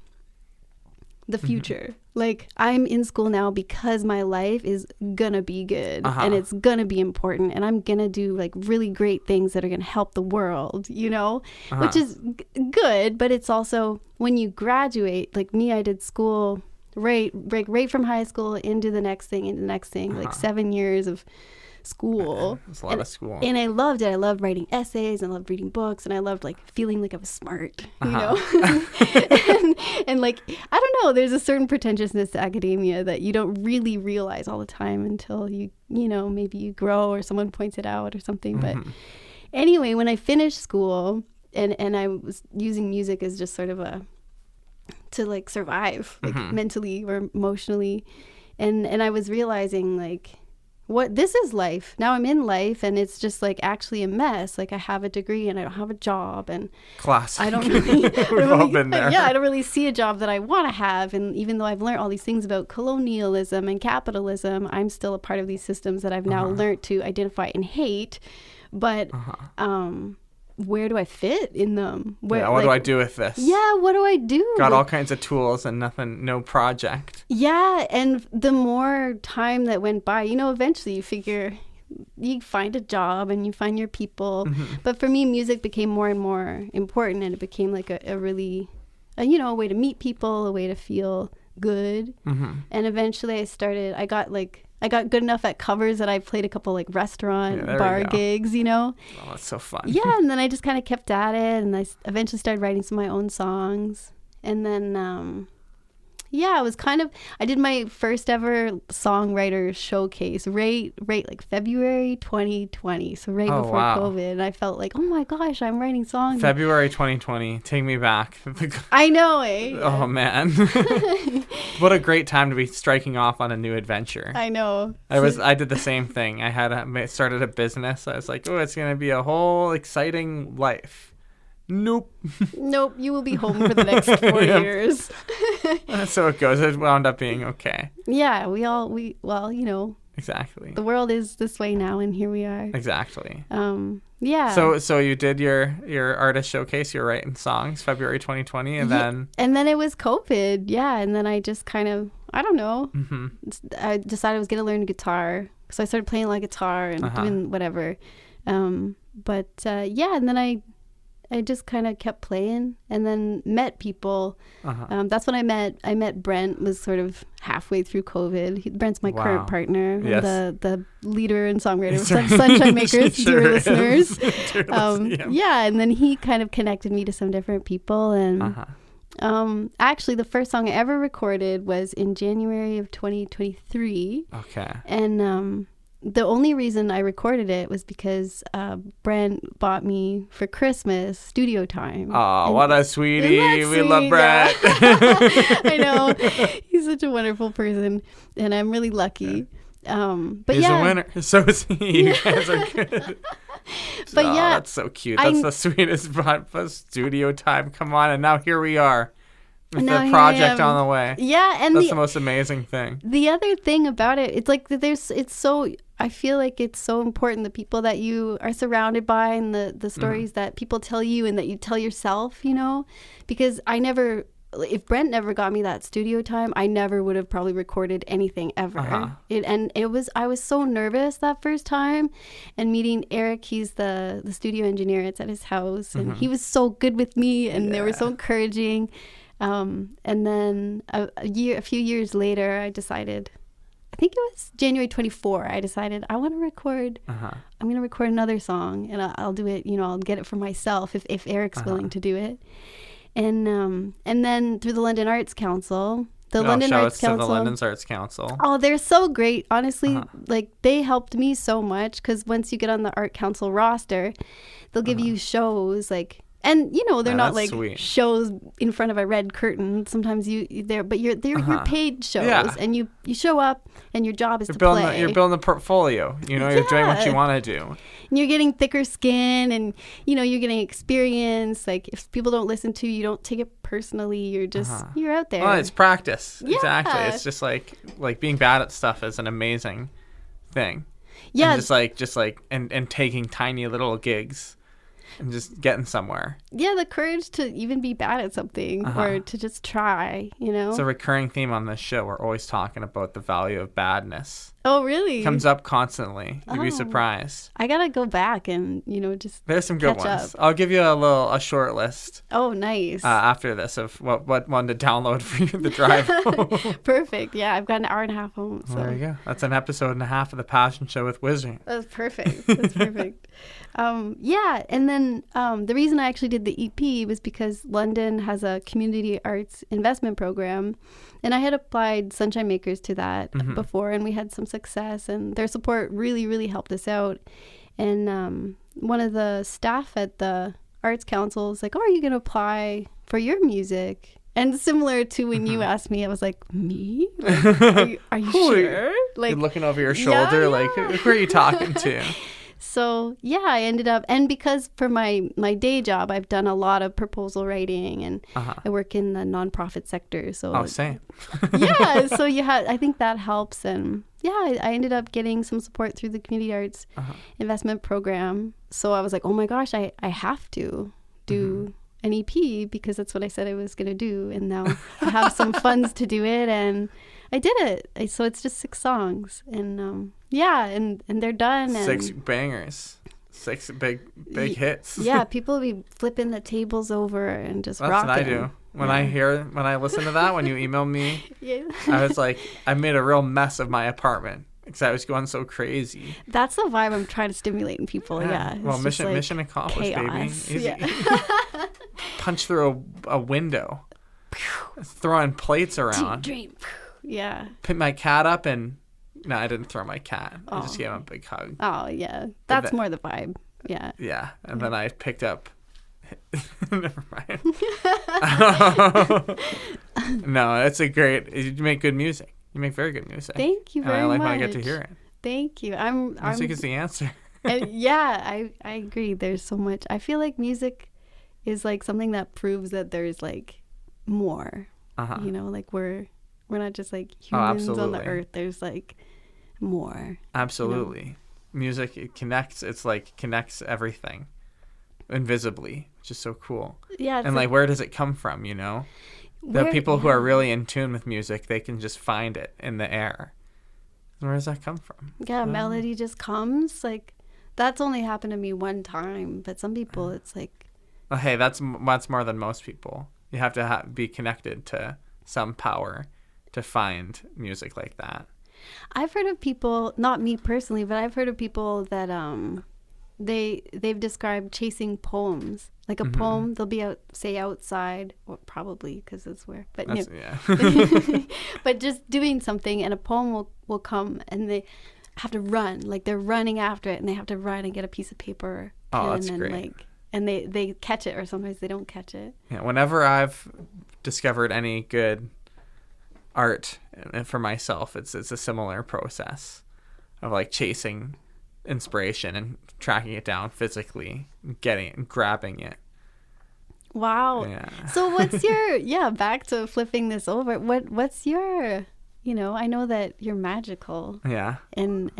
the future. Like I'm in school now because my life is gonna be good and it's gonna be important, and I'm gonna do like really great things that are gonna help the world, you know, which is good. But it's also when you graduate, like me, I did school right from high school into the next thing, like 7 years of school. It's a lot of school. And I loved it. I loved writing essays, and I loved reading books, and I loved like feeling like I was smart, you know. and like, I don't know, there's a certain pretentiousness to academia that you don't really realize all the time until you know, maybe you grow or someone points it out or something. But anyway, when I finished school and I was using music as just sort of to like survive, like mentally or emotionally, and I was realizing like, what this is life. Now I'm in life, and it's just like actually a mess. Like I have a degree and I don't have a job, and classic. I don't really, We've all been there. Yeah, I don't really see a job that I want to have. And even though I've learned all these things about colonialism and capitalism, I'm still a part of these systems that I've now learned to identify and hate. But where do I fit in them? What do I do with this? Yeah, what do I do? Got all kinds of tools and nothing, no project. Yeah, and the more time that went by, you know, eventually you figure you find a job and you find your people. But for me, music became more and more important, and it became like a really, you know, a way to meet people, a way to feel good. And eventually I got good enough at covers that I played a couple like restaurant bar gigs, you know. Oh, that's so fun. Yeah, and then I just kind of kept at it, and I eventually started writing some of my own songs. And then I did my first ever songwriter showcase right like February 2020, so right before COVID. And I felt like, oh my gosh, I'm writing songs. February 2020, take me back. I know, eh? Oh man. What a great time to be striking off on a new adventure. I know. I did the same thing. I started a business. I was like, oh, it's gonna be a whole exciting life. Nope, you will be home for the next 4 years. So it goes. It wound up being okay. Yeah, well, you know. Exactly. The world is this way now, and here we are. Exactly. Yeah. So you did your artist showcase. You're writing songs February 2020, and then it was COVID. Yeah, and then I just kind of, I don't know. I decided I was gonna learn guitar, so I started playing like guitar and doing whatever. And then I I just kind of kept playing and then met people. That's when I met Brent, was sort of halfway through COVID. Brent's my current partner, Yes. the leader and songwriter of Sunshine Makers, dear listeners. Yeah, and then he kind of connected me to some different people. And actually, the first song I ever recorded was in January of 2023. Okay. And the only reason I recorded it was because Brent bought me for Christmas studio time. Oh, what a sweetie. We love sweet? Brett. I know. He's such a wonderful person, and I'm really lucky. But He's yeah. a winner. So is he. You guys are good. But yeah. That's so cute. That's the sweetest studio time. Come on. And now here we are. With the project on the way. Yeah, and that's the most amazing thing. The other thing about it, it's like I feel like it's so important, the people that you are surrounded by and the stories that people tell you and that you tell yourself, you know, because if Brent never got me that studio time, I never would have probably recorded anything ever. I was so nervous that first time, and meeting Eric, he's the studio engineer. It's at his house, and he was so good with me, and they were so encouraging. And then a few years later, I decided, I think it was January 24, I decided I want to record, I'm going to record another song, and I'll do it, you know, I'll get it for myself if Eric's willing to do it. And then through the London Arts Council, the London Arts Council. Oh, they're so great. Honestly, like they helped me so much, because once you get on the Art Council roster, they'll give you shows like, and you know, they're not like shows in front of a red curtain. Sometimes they're paid shows, and you show up, and your job is to play. You're building a portfolio. You know, you're doing what you want to do. And you're getting thicker skin, and you know, you're getting experience. Like if people don't listen to you, you don't take it personally. You're just you're out there. Well, it's practice. Yeah. Exactly. It's just like being bad at stuff is an amazing thing. Yeah. And just like and taking tiny little gigs. And just getting somewhere. Yeah, the courage to even be bad at something or to just try, you know? It's a recurring theme on this show. We're always talking about the value of badness. Oh, really? Comes up constantly. You'd be surprised. I got to go back and, you know, just There's some good ones. Up. I'll give you a short list. Oh, nice. After this of what one to download for you the drive home. Perfect. Yeah, I've got an hour and a half home. So. There you go. That's an episode and a half of The Passion Show with Wizard. That's perfect. That's perfect. Yeah, and then the reason I actually did the EP was because London has a community arts investment program, and I had applied Sunshine Makers to that before, and we had some success, and their support really, really helped us out. And one of the staff at the Arts Council was like, "Oh, are you going to apply for your music?" And similar to when you asked me, I was like, "Me? Like, are you sure?" Like, you're looking over your shoulder, like, who are you talking to? So, yeah, I ended up, and because for my day job, I've done a lot of proposal writing, and I work in the nonprofit sector. So, same. Yeah, so I think that helps. And yeah, I ended up getting some support through the Community Arts Investment Program. So I was like, oh my gosh, I have to do an EP, because that's what I said I was going to do. And now I have some funds to do it, and I did it. So it's just 6 songs, and yeah, and they're done. And 6 bangers, 6 big hits. Yeah, people be flipping the tables over and just rocking. That's what I do. When I listen to that, when you emailed me, I was like, I made a real mess of my apartment because I was going so crazy. That's the vibe I'm trying to stimulate in people. Yeah. Well, mission accomplished, chaos. Baby. Easy. Yeah. Punch through a window, throwing plates around. Dream. Yeah. Pick my cat up and no, I didn't throw my cat. I just gave him a big hug. Oh yeah, that's more the vibe. Yeah. Yeah, and then I picked up. Never mind. No, it's a great. You make good music. You make very good music. Thank you very much. I like when I get to hear it. Thank you. Music is the answer. Yeah, I agree. There's so much. I feel like music is like something that proves that there's like more. You know, like we're not just like humans on the earth. There's like more. Absolutely. You know? Music, it connects. It's like connects everything invisibly, which is so cool. Yeah. And like, where does it come from, you know? The people who are really in tune with music, they can just find it in the air. Where does that come from? Yeah, melody just comes. Like, that's only happened to me one time. But some people, it's like Hey, that's more than most people. You have to be connected to some power to find music like that. I've heard of people, not me personally, but I've heard of people that they've described chasing poems. Like a poem, they'll be outside, or probably because it's where, but but just doing something, and a poem will come, and they have to run, like they're running after it, and they have to run and get a piece of paper, that's and great. And they catch it, or sometimes they don't catch it. Yeah, whenever I've discovered any good art for myself, it's a similar process of like chasing inspiration and tracking it down physically, getting it and grabbing it. Wow. Yeah. So what's your back to flipping this over. What's your, I know that you're magical. Yeah. And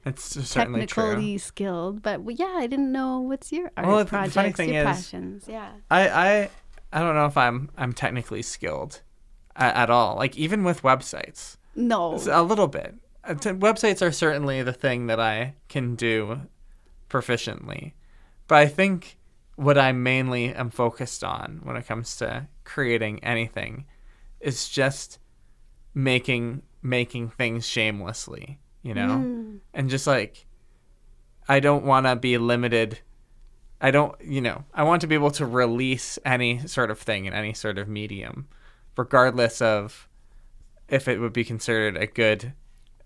it's certainly technically true. skilled, but I didn't know what's your art projects, the funny thing your is, passions. Yeah. I don't know if I'm technically skilled at all. Like even with websites. No. A little bit. Websites are certainly the thing that I can do proficiently. But I think what I mainly am focused on when it comes to creating anything is just making things shamelessly, And just like, I don't want to be limited. I want to be able to release any sort of thing in any sort of medium, regardless of if it would be considered a good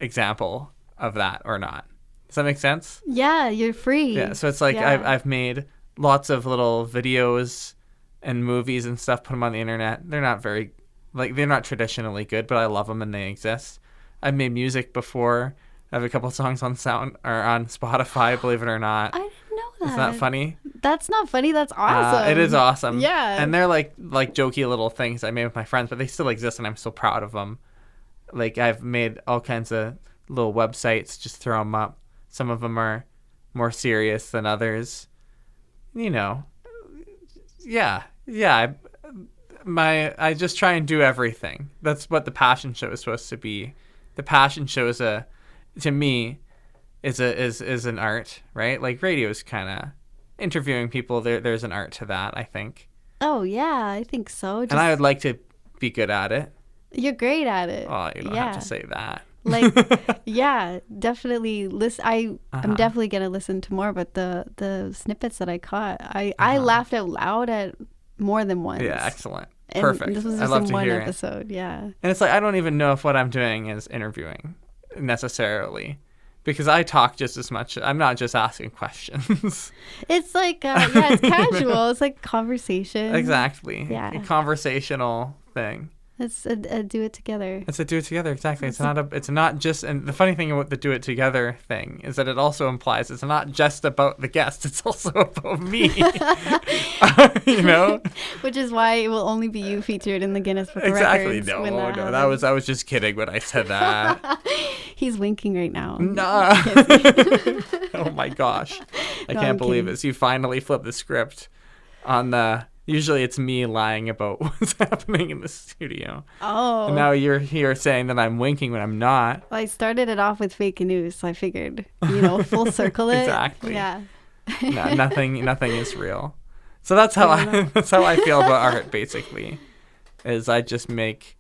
example of that or not. Does that make sense? Yeah, you're free. Yeah, so it's like I've made lots of little videos and movies and stuff, put them on the internet. They're not they're not traditionally good, but I love them and they exist. I've made music before. I have a couple songs on Spotify, believe it or not. I didn't know that. Isn't that funny? That's not funny. That's awesome. It is awesome. Yeah. And they're like jokey little things I made with my friends, but they still exist and I'm so proud of them. Like I've made all kinds of little websites, just throw them up. Some of them are more serious than others. Yeah. I just try and do everything. That's what the passion show is supposed to be. The passion show is to me, is an art, right? Like radio is kind of interviewing people. There's an art to that, I think. Oh yeah, I think so. And I would like to be good at it. You're great at it. Oh, you don't have to say that. Like, yeah, definitely. I'm definitely gonna listen to more. But the snippets that I caught, I laughed out loud at more than once. Yeah, excellent. And Perfect. this was I just love in to one hear episode. it. Yeah. And it's like I don't even know if what I'm doing is interviewing necessarily, because I talk just as much. I'm not just asking questions. It's like it's casual. It's like conversation. Exactly. Yeah. A conversational thing. It's a do it together. It's a do it together. Exactly. It's not just, and the funny thing about the do it together thing is that it also implies it's not just about the guest. It's also about me. Which is why it will only be you featured in the Guinness Book of Exactly. Records. No. I was just kidding when I said that. He's winking right now. Nah. Oh my gosh. I can't believe it. So you finally flipped the script on the. Usually it's me lying about what's happening in the studio. Oh. And now you're here saying that I'm winking when I'm not. Well, I started it off with fake news, so I figured, full circle it. Exactly. Yeah. No, nothing is real. So that's how I feel about art, basically. Is I just make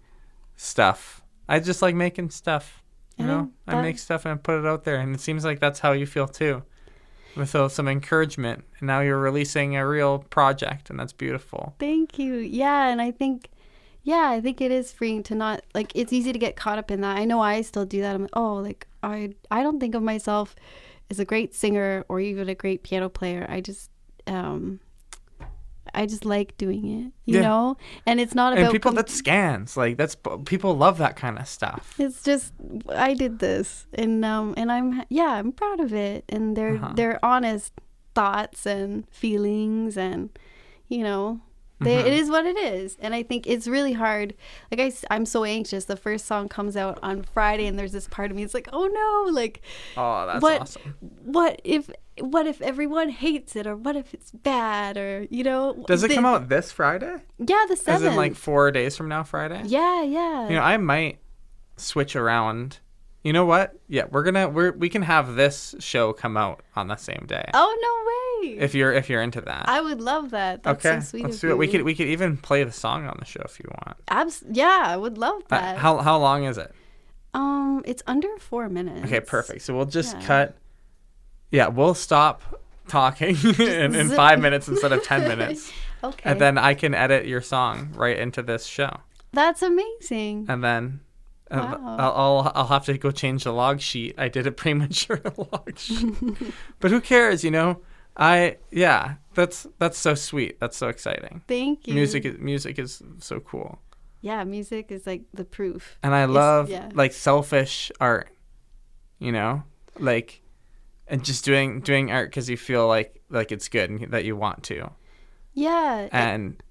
stuff. I just like making stuff. I make stuff and I put it out there, and it seems like that's how you feel too. With some encouragement, and now you're releasing a real project, and that's beautiful. Thank you. Yeah, and I think it is freeing to not, like, it's easy to get caught up in that. I know I still do that. I'm like, I don't think of myself as a great singer or even a great piano player. I just like doing it, you know? And it's not about... And people, that scans. Like, people love that kind of stuff. It's just, I did this. And I'm proud of it. And they're honest thoughts and feelings and, it is what it is. And I think it's really hard. Like, I'm so anxious. The first song comes out on Friday and there's this part of me, it's like, oh no, like... Oh, that's awesome. What if everyone hates it, or what if it's bad, or Does it come out this Friday? Yeah, the 7th. As in like 4 days from now, Friday? Yeah. I might switch around You know what? Yeah, we can have this show come out on the same day. Oh, no way. If you're into that. I would love that. That's okay. so sweet Let's of do it. you. We could even play the song on the show if you want. Yeah, I would love that. How long is it? It's under 4 minutes. Okay, perfect. So we'll just cut. Yeah, we'll stop talking in 5 minutes instead of 10 minutes. Okay. And then I can edit your song right into this show. That's amazing. And then Wow. I'll have to go change the log sheet. I did a premature log sheet. But who cares, you know? That's so sweet. That's so exciting. Thank you. Music is so cool. Yeah, music is like the proof. And I love like selfish art, you know? Like, and just doing art because you feel like it's good and that you want to. Yeah. And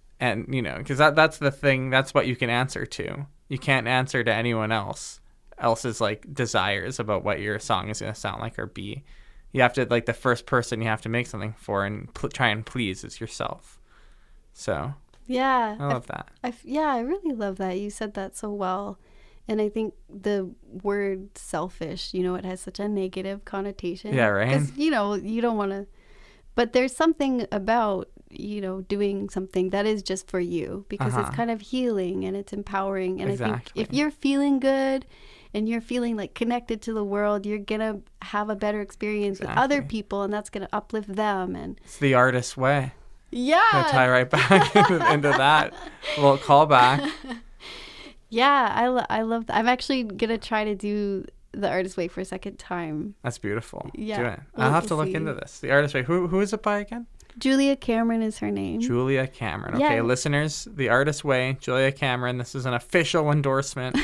you know, because that's the thing. That's what you can answer to. You can't answer to anyone else's like desires about what your song is going to sound like or be. You have to, like, the first person you have to make something for and try and please is yourself. So yeah, I love that. I really love that. You said that so well. And I think the word selfish, you know, it has such a negative connotation. Yeah, right. Because, you know, you don't want to, but there's something about, you know, doing something that is just for you because it's kind of healing and it's empowering. And I think if you're feeling good and you're feeling like connected to the world, you're going to have a better experience with other people, and that's going to uplift them. And it's the artist's way. Yeah. Gonna tie right back into that little callback. Yeah, I love that. I'm actually going to try to do The Artist's Way for a second time. That's beautiful. Yeah. Do it. I'll have to look into this. The Artist's Way. Who is it by again? Julia Cameron is her name. Julia Cameron. Okay, Yeah. Listeners, The Artist's Way, Julia Cameron. This is an official endorsement.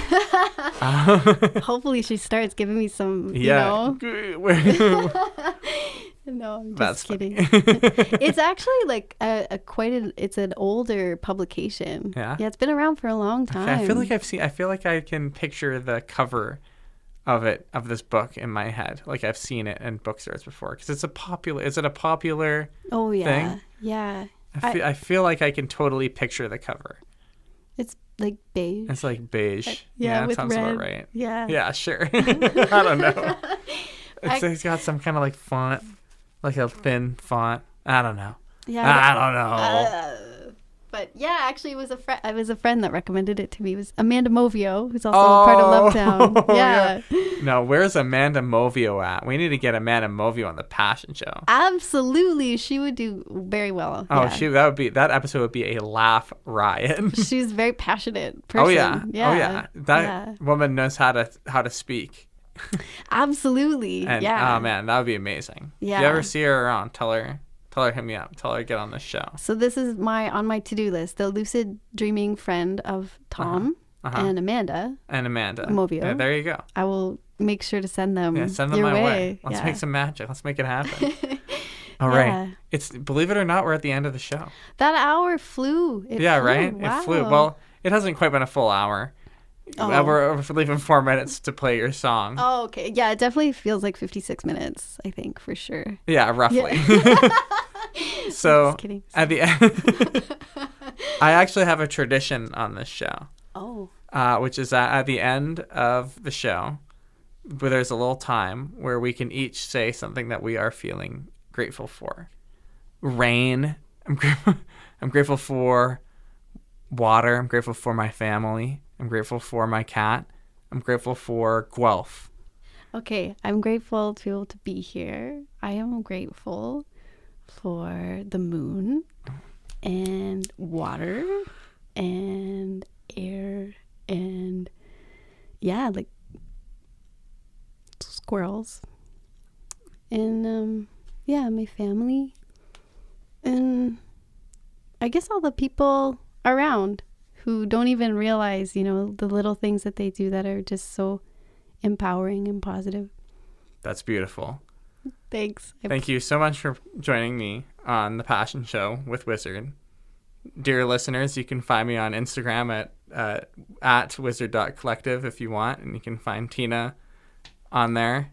Hopefully she starts giving me some, you know. No, I'm just kidding. It's actually like it's an older publication. Yeah? Yeah, it's been around for a long time. Okay, I feel like I can picture the cover of this book in my head. Like I've seen it in bookstores before because is it a popular Oh yeah. thing? Yeah. I feel like I can totally picture the cover. It's like beige. It's like beige. Yeah, that with sounds red. about right. Yeah. Yeah, sure. I don't know. It's got some kind of like font, like a thin font. I don't know. Yeah. I don't know. But yeah, actually, it was a friend that recommended it to me. It was Amanda Movio, who's also part of Lovetown. Yeah. No, where's Amanda Movio at? We need to get Amanda Movio on the Passion Show. Absolutely, she would do very well. Oh, yeah. that episode would be a laugh riot. She's a very passionate person. Oh yeah. Yeah. Oh yeah. That woman knows how to speak. Absolutely. And, yeah. oh man, that would be amazing. Yeah. If you ever see her around, tell her hit me up. Tell her to get on this show. So this is on my to-do list. The lucid dreaming friend of Tom and Amanda. Movio. Yeah, there you go. I will make sure to send them. Yeah, send them your my way. Let's make some magic. Let's make it happen. All right. It's, believe it or not, we're at the end of the show. That hour flew. It flew. Right? Wow. It flew. Well, it hasn't quite been a full hour. Oh. We're leaving 4 minutes to play your song. Oh, okay. Yeah, it definitely feels like 56 minutes, I think, for sure. Yeah, roughly. Yeah. So, just kidding. At the end, I actually have a tradition on this show. Oh. Which is that at the end of the show, where there's a little time where we can each say something that we are feeling grateful for. Rain. I'm grateful for water. I'm grateful for my family. I'm grateful for my cat. I'm grateful for Guelph. Okay, I'm grateful to be able to be here. I am grateful for the moon and water and air and like squirrels and my family and I guess all the people around who don't even realize, the little things that they do that are just so empowering and positive. That's beautiful. Thanks. Thank you so much for joining me on The Passion Show with Wizard. Dear listeners, you can find me on Instagram at wizard.collective if you want, and you can find Tina on there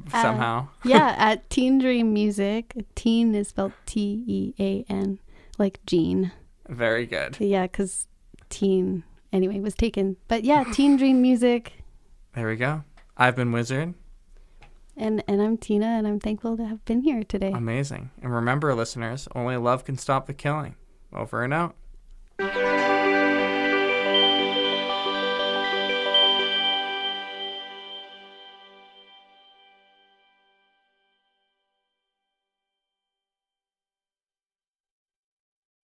somehow. Yeah, at Teen Dream Music. Teen is spelled Tean, like Jean. Very good. Yeah, because teen, anyway, was taken. But yeah, Teen Dream Music. There we go. I've been Wizard. And I'm Tina, and I'm thankful to have been here today. Amazing. And remember, listeners, only love can stop the killing. Over and out.